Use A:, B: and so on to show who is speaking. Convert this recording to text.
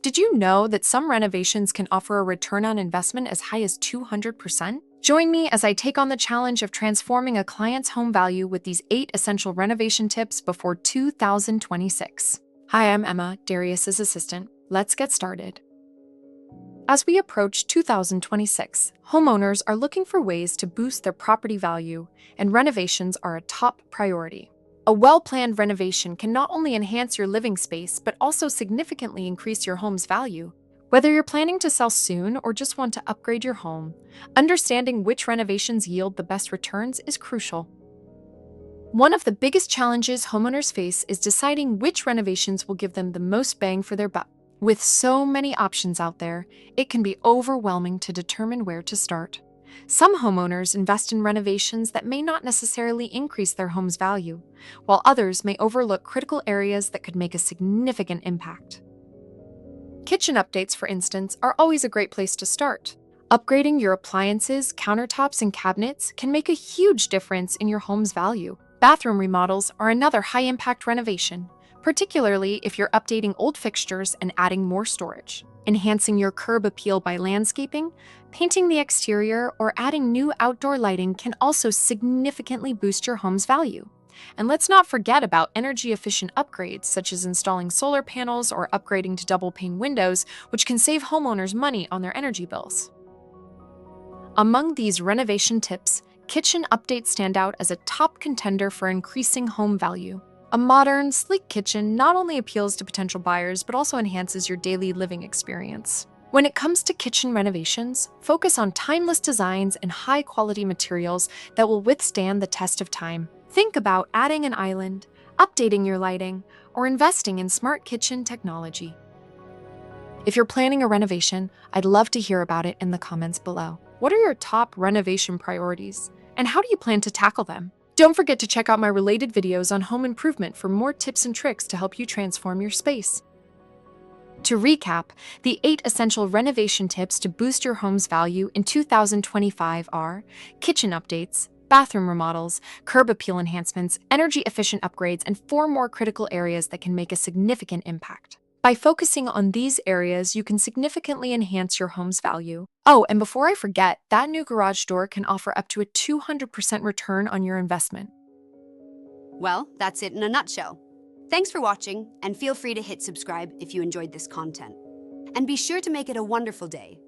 A: Did you know that some renovations can offer a return on investment as high as 200%? Join me as I take on the challenge of transforming a client's home value with these 8 essential renovation tips before 2026. Hi, I'm Emma, Darius's assistant. Let's get started. As we approach 2026, homeowners are looking for ways to boost their property value, and renovations are a top priority. A well-planned renovation can not only enhance your living space, but also significantly increase your home's value. Whether you're planning to sell soon or just want to upgrade your home, understanding which renovations yield the best returns is crucial. One of the biggest challenges homeowners face is deciding which renovations will give them the most bang for their buck. With so many options out there, it can be overwhelming to determine where to start. Some homeowners invest in renovations that may not necessarily increase their home's value, while others may overlook critical areas that could make a significant impact. Kitchen updates, for instance, are always a great place to start. Upgrading your appliances, countertops, and cabinets can make a huge difference in your home's value. Bathroom remodels are another high-impact renovation, particularly if you're updating old fixtures and adding more storage. Enhancing your curb appeal by landscaping, painting the exterior, or adding new outdoor lighting can also significantly boost your home's value. And let's not forget about energy-efficient upgrades, such as installing solar panels or upgrading to double-pane windows, which can save homeowners money on their energy bills. Among these renovation tips, kitchen updates stand out as a top contender for increasing home value. A modern, sleek kitchen not only appeals to potential buyers, but also enhances your daily living experience. When it comes to kitchen renovations, focus on timeless designs and high-quality materials that will withstand the test of time. Think about adding an island, updating your lighting, or investing in smart kitchen technology. If you're planning a renovation, I'd love to hear about it in the comments below. What are your top renovation priorities, and how do you plan to tackle them? Don't forget to check out my related videos on home improvement for more tips and tricks to help you transform your space. To recap, the 8 essential renovation tips to boost your home's value in 2025 are kitchen updates, bathroom remodels, curb appeal enhancements, energy-efficient upgrades, and 4 more critical areas that can make a significant impact. By focusing on these areas, you can significantly enhance your home's value. Oh, and before I forget, that new garage door can offer up to a 200% return on your investment.
B: Well, that's it in a nutshell. Thanks for watching, and feel free to hit subscribe if you enjoyed this content. And be sure to make it a wonderful day.